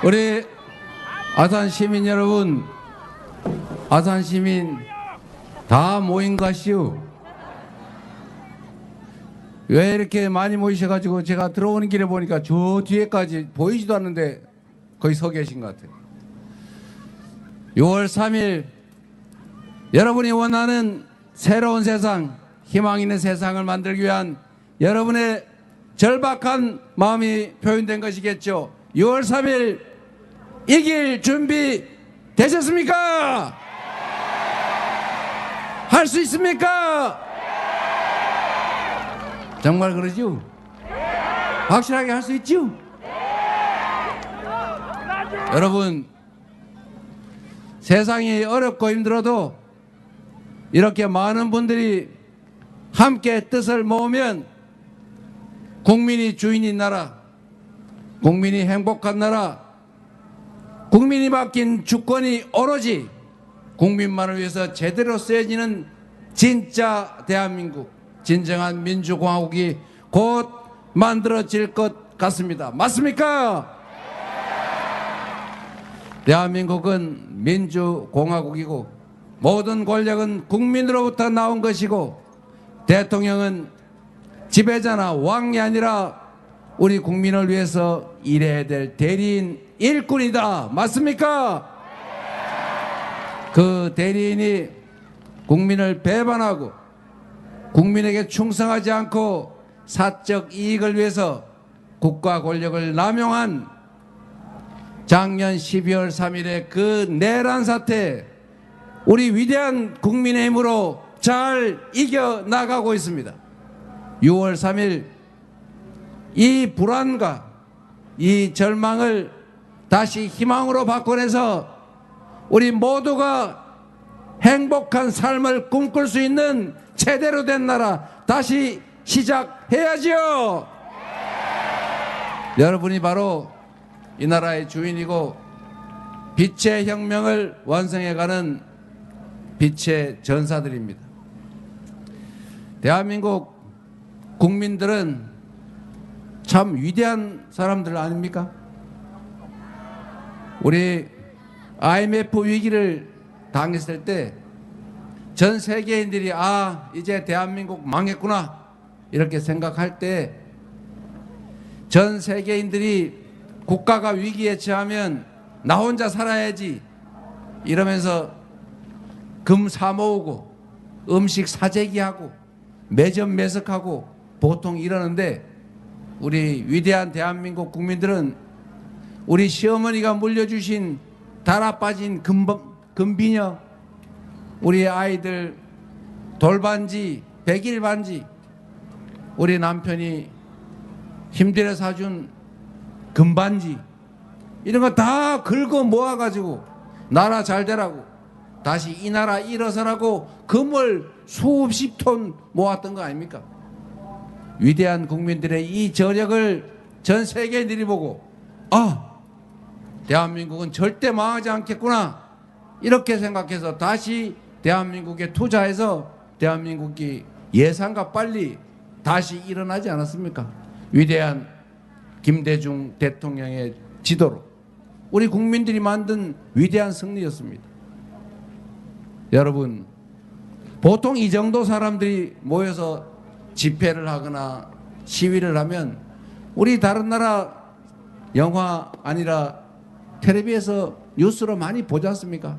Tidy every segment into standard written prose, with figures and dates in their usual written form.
우리 아산 시민 여러분, 아산 시민 다 모인 것이요. 왜 이렇게 많이 모이셔가지고 제가 들어오는 길에 보니까 저 뒤에까지 보이지도 않는데 거의 서 계신 것 같아요. 6월 3일 여러분이 원하는 새로운 세상, 희망 있는 세상을 만들기 위한 여러분의 절박한 마음이 표현된 것이겠죠. 6월 3일 이길 준비 되셨습니까? 할 수 있습니까? 정말 그러죠? 확실하게 할 수 있죠? 여러분, 세상이 어렵고 힘들어도 이렇게 많은 분들이 함께 뜻을 모으면 국민이 주인인 나라, 국민이 행복한 나라, 국민이 맡긴 주권이 오로지 국민만을 위해서 제대로 쓰여지는 진짜 대한민국, 진정한 민주공화국이 곧 만들어질 것 같습니다. 맞습니까? 대한민국은 민주공화국이고 모든 권력은 국민으로부터 나온 것이고 대통령은 지배자나 왕이 아니라 우리 국민을 위해서 일해야 될 대리인 일꾼이다. 맞습니까? 그 대리인이 국민을 배반하고 국민에게 충성하지 않고 사적 이익을 위해서 국가 권력을 남용한 작년 12월 3일의 그 내란 사태, 우리 위대한 국민의힘으로 잘 이겨나가고 있습니다. 6월 3일 이 불안과 이 절망을 다시 희망으로 바꿔내서 우리 모두가 행복한 삶을 꿈꿀 수 있는 제대로 된 나라 다시 시작해야지요. 여러분이 바로 이 나라의 주인이고 빛의 혁명을 완성해가는 빛의 전사들입니다. 대한민국 국민들은 참 위대한 사람들 아닙니까? 우리 IMF 위기를 당했을 때 전 세계인들이 이제 대한민국 망했구나 이렇게 생각할 때 전 세계인들이 국가가 위기에 처하면 나 혼자 살아야지 이러면서 금 사모으고 음식 사재기하고 매점 매석하고 보통 이러는데 우리 위대한 대한민국 국민들은 우리 시어머니가 물려주신 달아 빠진 금비녀, 우리 아이들 돌반지, 백일반지, 우리 남편이 힘들어 사준 금반지 이런 거 다 긁어 모아가지고 나라 잘 되라고 다시 이 나라 일어서라고 금을 수십 톤 모았던 거 아닙니까? 위대한 국민들의 이 저력을 전 세계인들이 보고 대한민국은 절대 망하지 않겠구나 이렇게 생각해서 다시 대한민국에 투자해서 대한민국이 예상과 빨리 다시 일어나지 않았습니까? 위대한 김대중 대통령의 지도로 우리 국민들이 만든 위대한 승리였습니다. 여러분, 보통 이 정도 사람들이 모여서 집회를 하거나 시위를 하면 우리 다른 나라 영화 아니라 텔레비에서 뉴스로 많이 보지 않습니까?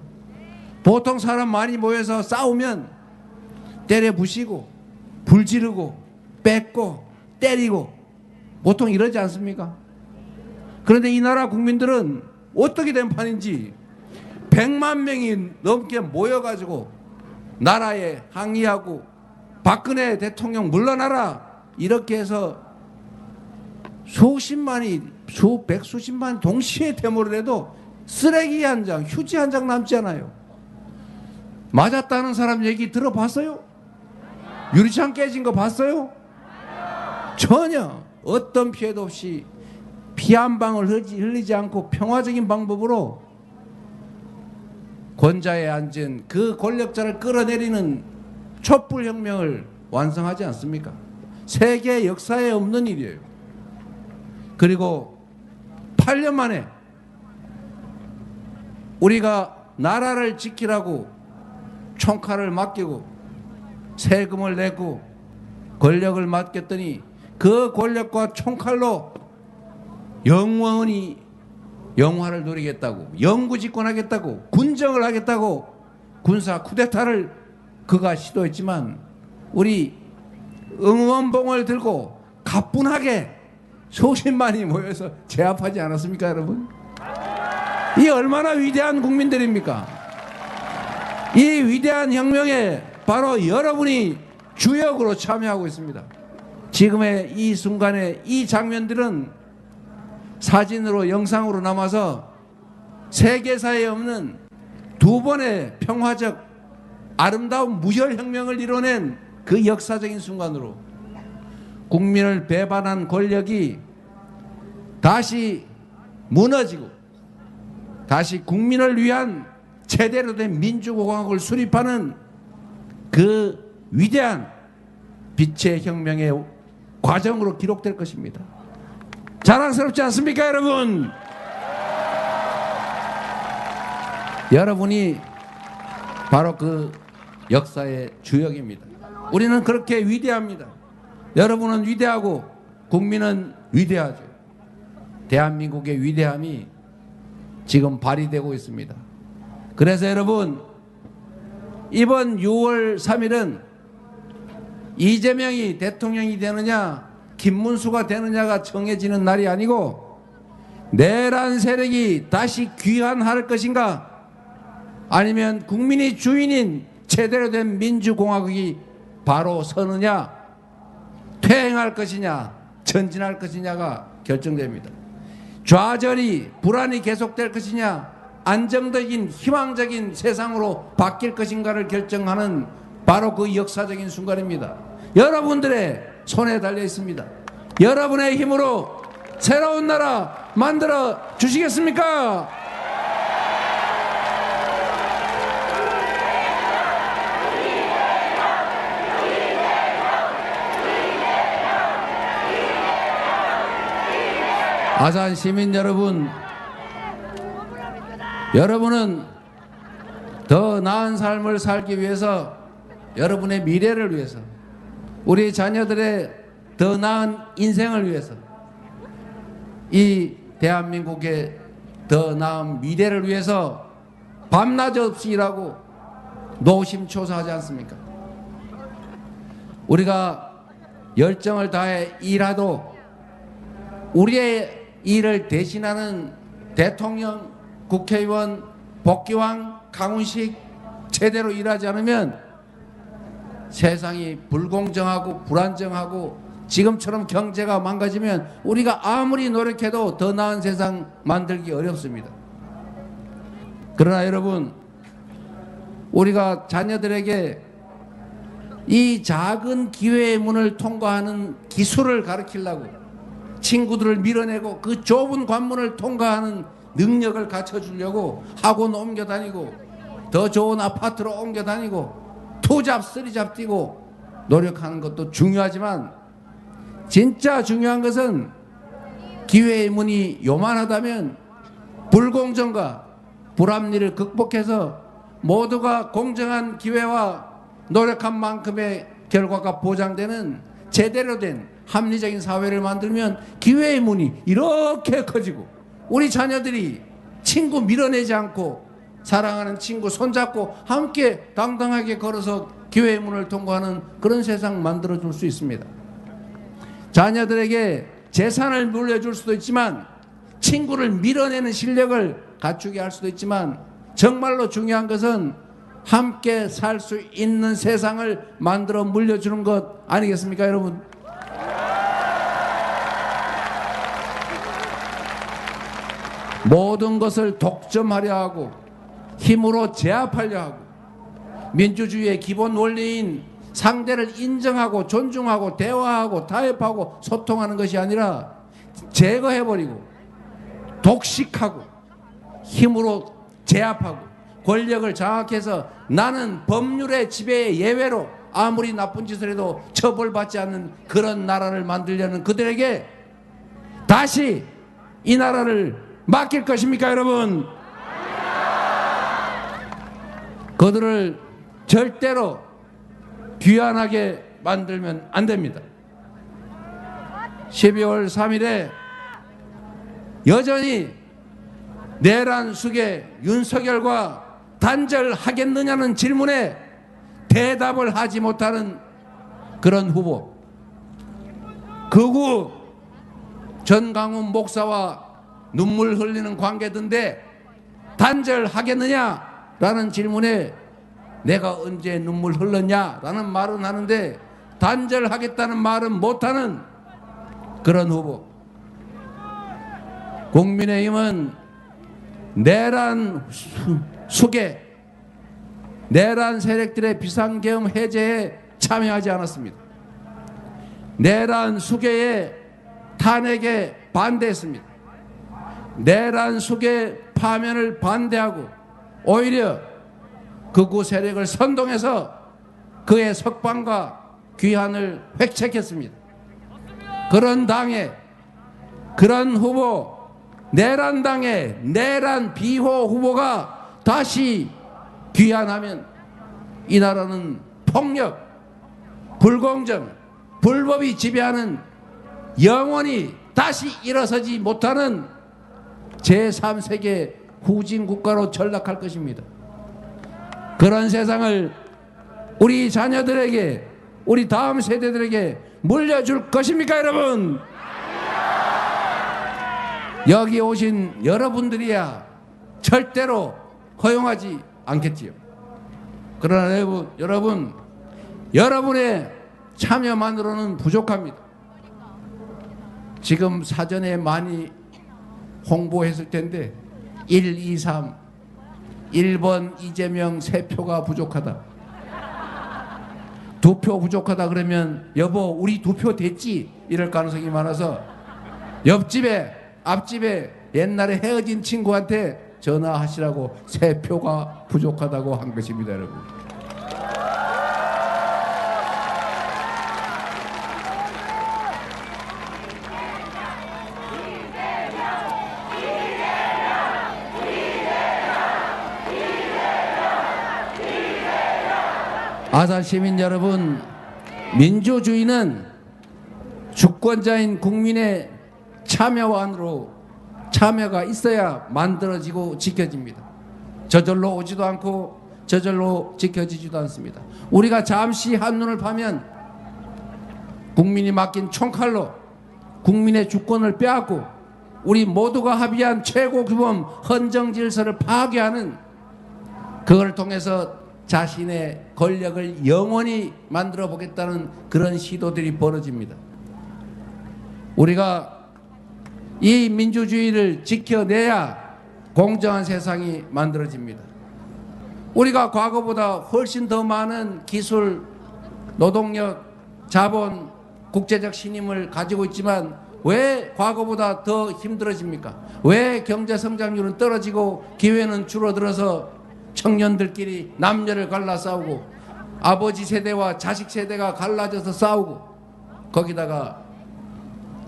보통 사람 많이 모여서 싸우면 때려 부시고 불 지르고 뺏고 때리고 보통 이러지 않습니까? 그런데 이 나라 국민들은 어떻게 된 판인지 100만 명이 넘게 모여가지고 나라에 항의하고 박근혜 대통령 물러나라 이렇게 해서 수십만이 수십만 동시에 데모를 해도 쓰레기 한 장, 휴지 한 장 남지 않아요. 맞았다는 사람 얘기 들어봤어요? 유리창 깨진 거 봤어요? 전혀 어떤 피해도 없이 피 한 방울 흘리지 않고 평화적인 방법으로 권좌에 앉은 그 권력자를 끌어내리는 촛불혁명을 완성하지 않습니까? 세계 역사에 없는 일이에요. 그리고 8년 만에 우리가 나라를 지키라고 총칼을 맡기고 세금을 내고 권력을 맡겼더니 그 권력과 총칼로 영원히 영화를 누리겠다고, 영구 집권하겠다고, 군정을 하겠다고 군사 쿠데타를 그가 시도했지만 우리 응원봉을 들고 가뿐하게 수십만이 모여서 제압하지 않았습니까, 여러분? 이 얼마나 위대한 국민들입니까? 이 위대한 혁명에 바로 여러분이 주역으로 참여하고 있습니다. 지금의 이 순간에 이 장면들은 사진으로 영상으로 남아서 세계사에 없는 두 번의 평화적 아름다운 무혈혁명을 이뤄낸 그 역사적인 순간으로 국민을 배반한 권력이 다시 무너지고 다시 국민을 위한 제대로 된 민주공화국을 수립하는 그 위대한 빛의 혁명의 과정으로 기록될 것입니다. 자랑스럽지 않습니까, 여러분? 여러분이 바로 그 역사의 주역입니다. 우리는 그렇게 위대합니다. 여러분은 위대하고 국민은 위대하죠. 대한민국의 위대함이 지금 발휘되고 있습니다. 그래서 여러분, 이번 6월 3일은 이재명이 대통령이 되느냐 김문수가 되느냐가 정해지는 날이 아니고 내란 세력이 다시 귀환할 것인가 아니면 국민이 주인인 제대로 된 민주공화국이 바로 서느냐 퇴행할 것이냐 전진할 것이냐가 결정됩니다. 좌절이 불안이 계속될 것이냐 안정적인 희망적인 세상으로 바뀔 것인가를 결정하는 바로 그 역사적인 순간입니다. 여러분들의 손에 달려 있습니다. 여러분의 힘으로 새로운 나라 만들어 주시겠습니까? 아산 시민 여러분, 여러분은 더 나은 삶을 살기 위해서, 여러분의 미래를 위해서, 우리 자녀들의 더 나은 인생을 위해서, 이 대한민국의 더 나은 미래를 위해서 밤낮 없이 일하고 노심초사하지 않습니까? 우리가 열정을 다해 일하도 우리의 일을 대신하는 대통령, 국회의원, 복귀왕, 강훈식 제대로 일하지 않으면 세상이 불공정하고 불안정하고 지금처럼 경제가 망가지면 우리가 아무리 노력해도 더 나은 세상 만들기 어렵습니다. 그러나 여러분, 우리가 자녀들에게 이 작은 기회의 문을 통과하는 기술을 가르치려고 친구들을 밀어내고 그 좁은 관문을 통과하는 능력을 갖춰주려고 학원 옮겨 다니고 더 좋은 아파트로 옮겨 다니고 투잡 쓰리잡 뛰고 노력하는 것도 중요하지만 진짜 중요한 것은 기회의 문이 요만하다면 불공정과 불합리를 극복해서 모두가 공정한 기회와 노력한 만큼의 결과가 보장되는 제대로 된 합리적인 사회를 만들면 기회의 문이 이렇게 커지고 우리 자녀들이 친구 밀어내지 않고 사랑하는 친구 손잡고 함께 당당하게 걸어서 기회의 문을 통과하는 그런 세상 만들어줄 수 있습니다. 자녀들에게 재산을 물려줄 수도 있지만 친구를 밀어내는 실력을 갖추게 할 수도 있지만 정말로 중요한 것은 함께 살 수 있는 세상을 만들어 물려주는 것 아니겠습니까, 여러분? 모든 것을 독점하려 하고 힘으로 제압하려 하고 민주주의의 기본 원리인 상대를 인정하고 존중하고 대화하고 타협하고 소통하는 것이 아니라 제거해버리고 독식하고 힘으로 제압하고 권력을 장악해서 나는 법률의 지배의 예외로 아무리 나쁜 짓을 해도 처벌받지 않는 그런 나라를 만들려는 그들에게 다시 이 나라를 맡길 것입니까, 여러분? 그들을 절대로 귀환하게 만들면 안 됩니다. 12월 3일에 여전히 내란 숙의 윤석열과 단절하겠느냐는 질문에 대답을 하지 못하는 그런 후보, 극우 전강훈 목사와 눈물 흘리는 관계던데 단절하겠느냐라는 질문에 내가 언제 눈물 흘렀냐라는 말은 하는데 단절하겠다는 말은 못하는 그런 후보. 국민의힘은 내란 숙의 내란 세력들의 비상계엄 해제에 참여하지 않았습니다. 내란 수괴의 탄핵에 반대했습니다. 내란 수괴 파면을 반대하고 오히려 극우 세력을 선동해서 그의 석방과 귀환을 획책했습니다. 그런 당에 그런 후보, 내란당의 내란 비호 후보가 다시 귀환하면 이 나라는 폭력, 불공정, 불법이 지배하는 영원히 다시 일어서지 못하는 제3세계 후진국가로 전락할 것입니다. 그런 세상을 우리 자녀들에게, 우리 다음 세대들에게 물려줄 것입니까, 여러분? 여기 오신 여러분들이야 절대로 허용하지 않겠지요. 그러나 여러분의 참여만으로는 부족합니다. 지금 사전에 많이 홍보했을 텐데 1, 2, 3 1번 이재명 3표가 부족하다, 2표 부족하다 그러면 여보 우리 2표 됐지 이럴 가능성이 많아서 옆집에 앞집에 옛날에 헤어진 친구한테 전화하시라고 3표가 부족하다고 한 것입니다, 여러분. 아산 시민 여러분, 민주주의는 주권자인 국민의 참여가 있어야 만들어지고 지켜집니다. 저절로 오지도 않고 저절로 지켜지지도 않습니다. 우리가 잠시 한눈을 파면 국민이 맡긴 총칼로 국민의 주권을 빼앗고 우리 모두가 합의한 최고 규범 헌정 질서를 파괴하는, 그걸 통해서 자신의 권력을 영원히 만들어 보겠다는 그런 시도들이 벌어집니다. 우리가 이 민주주의를 지켜내야 공정한 세상이 만들어집니다. 우리가 과거보다 훨씬 더 많은 기술, 노동력, 자본, 국제적 신임을 가지고 있지만 왜 과거보다 더 힘들어집니까? 왜 경제 성장률은 떨어지고 기회는 줄어들어서 청년들끼리 남녀를 갈라 싸우고 아버지 세대와 자식 세대가 갈라져서 싸우고 거기다가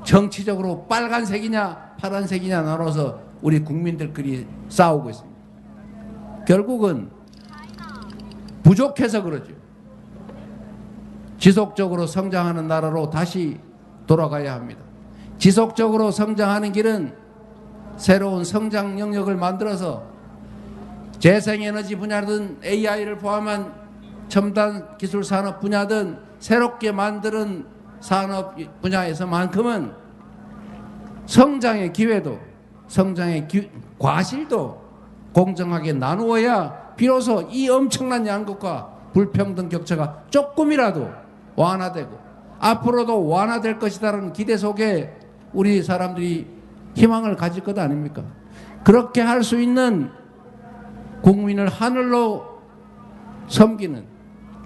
정치적으로 빨간색이냐 파란색이냐 나눠서 우리 국민들끼리 싸우고 있습니다. 결국은 부족해서 그러죠. 지속적으로 성장하는 나라로 다시 돌아가야 합니다. 지속적으로 성장하는 길은 새로운 성장 영역을 만들어서 재생에너지 분야든 AI를 포함한 첨단 기술 산업 분야든 새롭게 만드는 산업 분야에서만큼은 성장의 기회도 과실도 공정하게 나누어야 비로소 이 엄청난 양극화, 불평등 격차가 조금이라도 완화되고 앞으로도 완화될 것이라는 기대 속에 우리 사람들이 희망을 가질 것 아닙니까? 그렇게 할 수 있는 국민을 하늘로 섬기는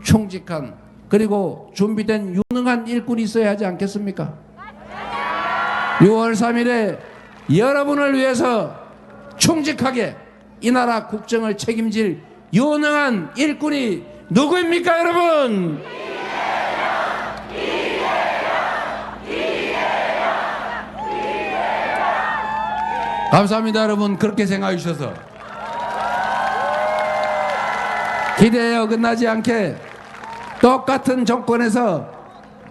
충직한 그리고 준비된 유능한 일꾼이 있어야 하지 않겠습니까? 6월 3일에 여러분을 위해서 충직하게 이 나라 국정을 책임질 유능한 일꾼이 누구입니까, 여러분? 감사합니다, 여러분. 그렇게 생각해 주셔서. 기대에 어긋나지 않게 똑같은 조건에서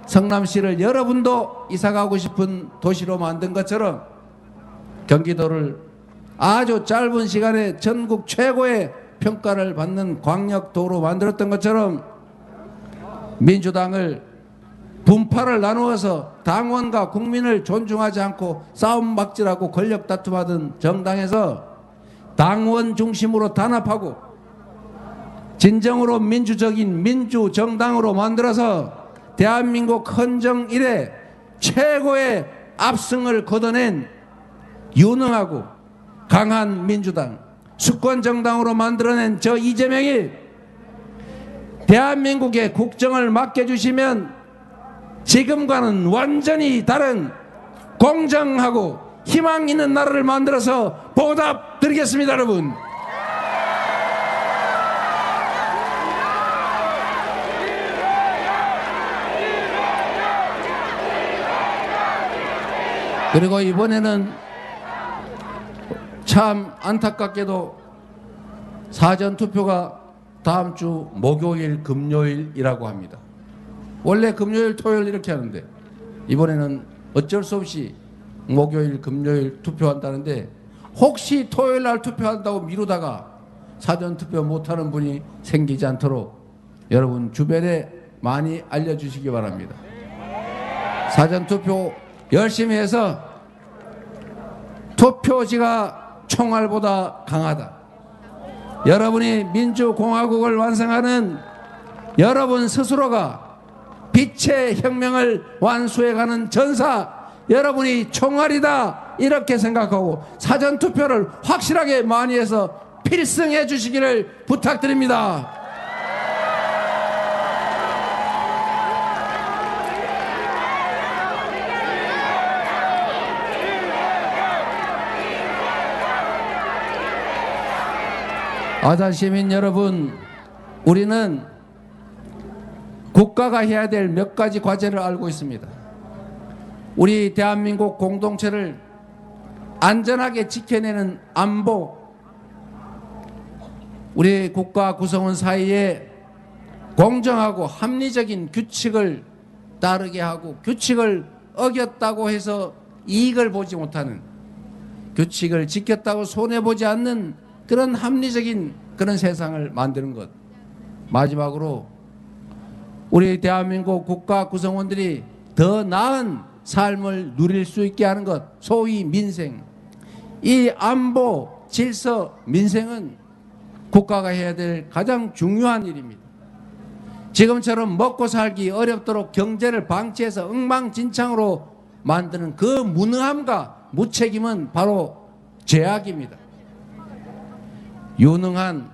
성남시를 여러분도 이사가고 싶은 도시로 만든 것처럼 경기도를 아주 짧은 시간에 전국 최고의 평가를 받는 광역도로 만들었던 것처럼 민주당을 분파를 나누어서 당원과 국민을 존중하지 않고 싸움박질하고 권력 다툼하던 정당에서 당원 중심으로 단합하고 진정으로 민주적인 민주정당으로 만들어서 대한민국 헌정 이래 최고의 압승을 거둬낸 유능하고 강한 민주당 수권정당으로 만들어낸 저 이재명이 대한민국의 국정을 맡겨주시면 지금과는 완전히 다른 공정하고 희망 있는 나라를 만들어서 보답드리겠습니다. 여러분, 그리고 이번에는 참 안타깝게도 사전투표가 다음 주 목요일 금요일이라고 합니다. 원래 금요일 토요일 이렇게 하는데 이번에는 어쩔 수 없이 목요일 금요일 투표한다는데, 혹시 토요일 날 투표한다고 미루다가 사전투표 못하는 분이 생기지 않도록 여러분 주변에 많이 알려주시기 바랍니다. 사전투표 열심히 해서 투표지가 총알보다 강하다. 여러분이 민주공화국을 완성하는 여러분 스스로가 빛의 혁명을 완수해가는 전사, 여러분이 총알이다 이렇게 생각하고 사전투표를 확실하게 많이 해서 필승해 주시기를 부탁드립니다. 아산 시민 여러분, 우리는 국가가 해야 될 몇 가지 과제를 알고 있습니다. 우리 대한민국 공동체를 안전하게 지켜내는 안보, 우리 국가 구성원 사이에 공정하고 합리적인 규칙을 따르게 하고, 규칙을 어겼다고 해서 이익을 보지 못하는, 규칙을 지켰다고 손해보지 않는 그런 합리적인 그런 세상을 만드는 것. 마지막으로 우리 대한민국 국가 구성원들이 더 나은 삶을 누릴 수 있게 하는 것, 소위 민생. 이 안보, 질서, 민생은 국가가 해야 될 가장 중요한 일입니다. 지금처럼 먹고 살기 어렵도록 경제를 방치해서 엉망진창으로 만드는 그 무능함과 무책임은 바로 죄악입니다. 유능한,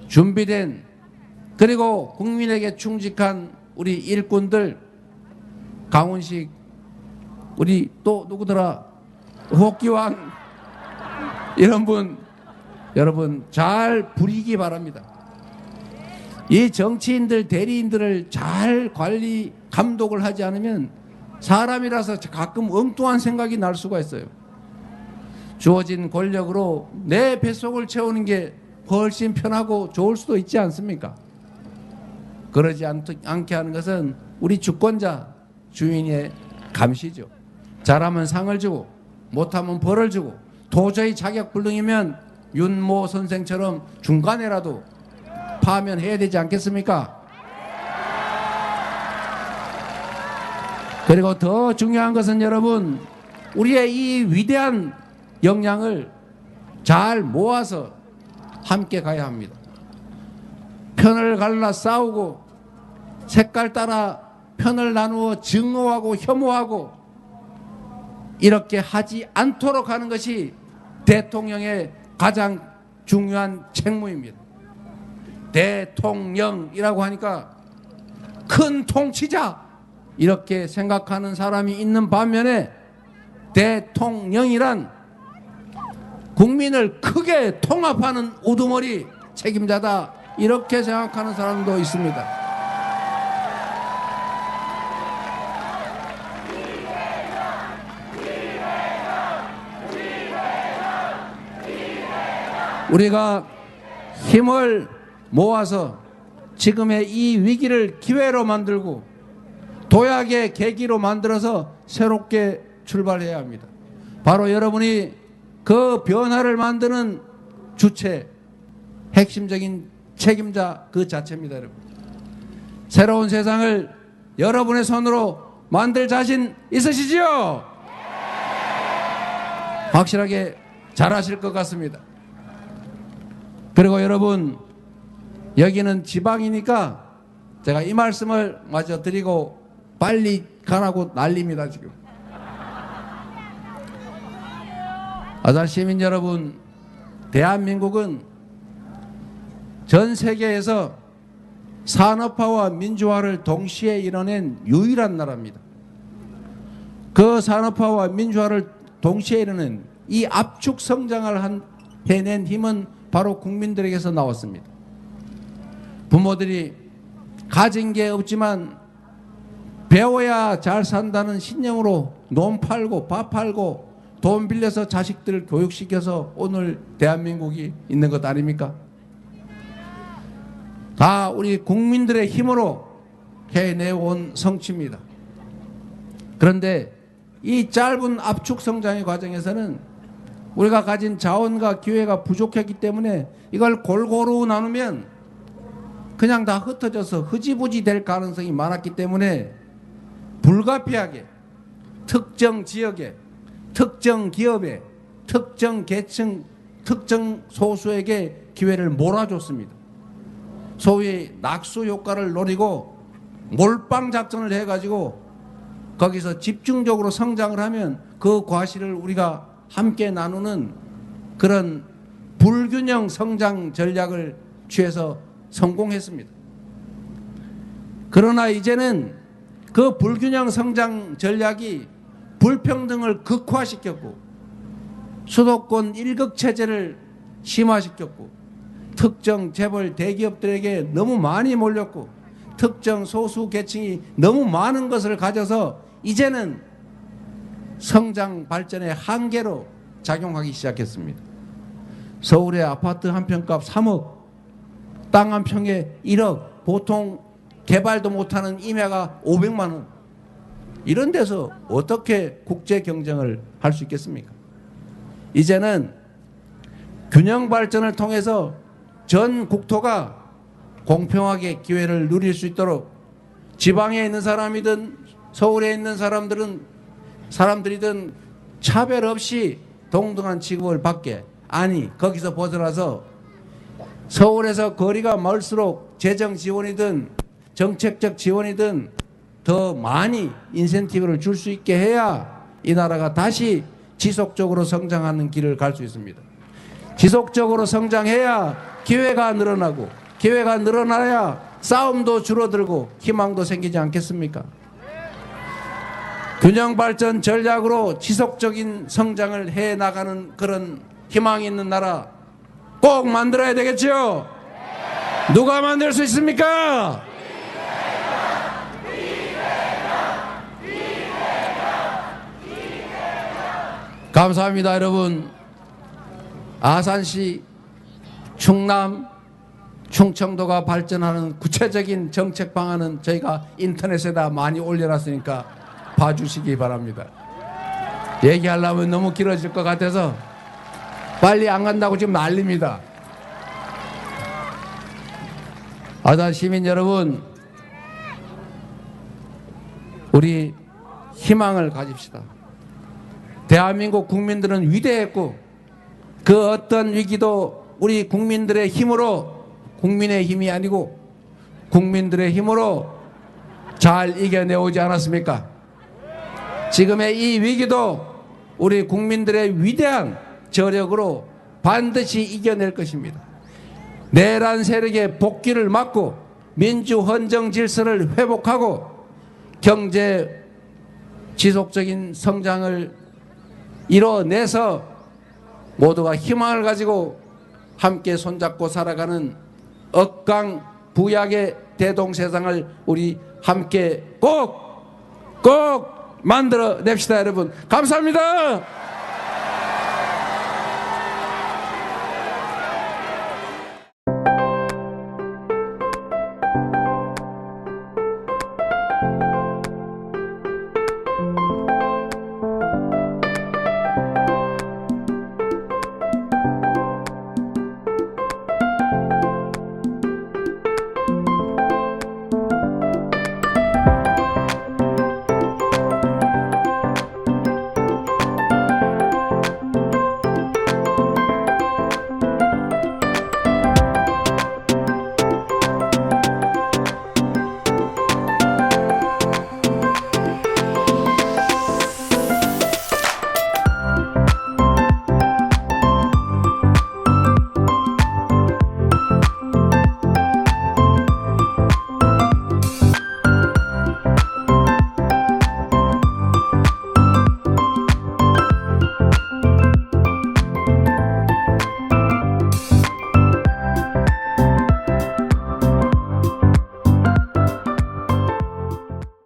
준비된, 그리고 국민에게 충직한 우리 일꾼들, 강훈식, 우리 또 누구더라, 호기왕, 이런 분 여러분 잘 부리기 바랍니다. 이 정치인들, 대리인들을 잘 관리, 감독을 하지 않으면 사람이라서 가끔 엉뚱한 생각이 날 수가 있어요. 주어진 권력으로 내 뱃속을 채우는 게 훨씬 편하고 좋을 수도 있지 않습니까? 그러지 않게 하는 것은 우리 주권자, 주인의 감시죠. 잘하면 상을 주고 못하면 벌을 주고, 도저히 자격불능이면 윤모 선생처럼 중간에라도 파면해야 되지 않겠습니까? 그리고 더 중요한 것은 여러분, 우리의 이 위대한 역량을 잘 모아서 함께 가야 합니다. 편을 갈라 싸우고 색깔 따라 편을 나누어 증오하고 혐오하고 이렇게 하지 않도록 하는 것이 대통령의 가장 중요한 책무입니다. 대통령이라고 하니까 큰 통치자 이렇게 생각하는 사람이 있는 반면에, 대통령이란 국민을 크게 통합하는 우두머리 책임자다 이렇게 생각하는 사람도 있습니다. 우리가 힘을 모아서 지금의 이 위기를 기회로 만들고 도약의 계기로 만들어서 새롭게 출발해야 합니다. 바로 여러분이 그 변화를 만드는 주체, 핵심적인 책임자 그 자체입니다. 여러분. 새로운 세상을 여러분의 손으로 만들 자신 있으시지요? 확실하게 잘하실 것 같습니다. 그리고 여러분, 여기는 지방이니까 제가 이 말씀을 마저 드리고 빨리 가라고 난립니다. 지금 아산 시민 여러분, 대한민국은 전 세계에서 산업화와 민주화를 동시에 이뤄낸 유일한 나라입니다. 그 산업화와 민주화를 동시에 이뤄낸 이 압축 성장을 해낸 힘은 바로 국민들에게서 나왔습니다. 부모들이 가진 게 없지만 배워야 잘 산다는 신념으로 논 팔고 밥 팔고 돈 빌려서 자식들을 교육시켜서 오늘 대한민국이 있는 것 아닙니까? 다 우리 국민들의 힘으로 해내온 성취입니다. 그런데 이 짧은 압축 성장의 과정에서는 우리가 가진 자원과 기회가 부족했기 때문에 이걸 골고루 나누면 그냥 다 흩어져서 흐지부지 될 가능성이 많았기 때문에 불가피하게 특정 지역에, 특정 기업에, 특정 계층, 특정 소수에게 기회를 몰아줬습니다. 소위 낙수 효과를 노리고 몰빵 작전을 해가지고 거기서 집중적으로 성장을 하면 그 과실을 우리가 함께 나누는 그런 불균형 성장 전략을 취해서 성공했습니다. 그러나 이제는 그 불균형 성장 전략이 불평등을 극화시켰고 수도권 1극 체제를 심화시켰고 특정 재벌 대기업들에게 너무 많이 몰렸고 특정 소수 계층이 너무 많은 것을 가져서 이제는 성장 발전의 한계로 작용하기 시작했습니다. 서울의 아파트 한 평값 3억, 땅 한 평에 1억, 보통 개발도 못하는 임야가 500만 원. 이런 데서 어떻게 국제 경쟁을 할 수 있겠습니까? 이제는 균형 발전을 통해서 전 국토가 공평하게 기회를 누릴 수 있도록 지방에 있는 사람이든 서울에 있는 사람들이든 차별 없이 동등한 취급을 받게, 아니 거기서 벗어나서 서울에서 거리가 멀수록 재정 지원이든 정책적 지원이든 더 많이 인센티브를 줄 수 있게 해야 이 나라가 다시 지속적으로 성장하는 길을 갈 수 있습니다. 지속적으로 성장해야 기회가 늘어나고 기회가 늘어나야 싸움도 줄어들고 희망도 생기지 않겠습니까? 균형 발전 전략으로 지속적인 성장을 해 나가는 그런 희망이 있는 나라 꼭 만들어야 되겠죠? 누가 만들 수 있습니까? 감사합니다. 여러분, 아산시, 충남, 충청도가 발전하는 구체적인 정책 방안은 저희가 인터넷에다 많이 올려놨으니까 봐주시기 바랍니다. 얘기하려면 너무 길어질 것 같아서 빨리 안 간다고 지금 난립니다. 아산 시민 여러분, 우리 희망을 가집시다. 대한민국 국민들은 위대했고 그 어떤 위기도 우리 국민들의 힘으로, 국민의 힘이 아니고 국민들의 힘으로 잘 이겨내오지 않았습니까? 지금의 이 위기도 우리 국민들의 위대한 저력으로 반드시 이겨낼 것입니다. 내란 세력의 복귀를 막고 민주 헌정 질서를 회복하고 경제 지속적인 성장을 이뤄내서 모두가 희망을 가지고 함께 손잡고 살아가는 억강 부약의 대동세상을 우리 함께 꼭 만들어냅시다. 여러분 감사합니다.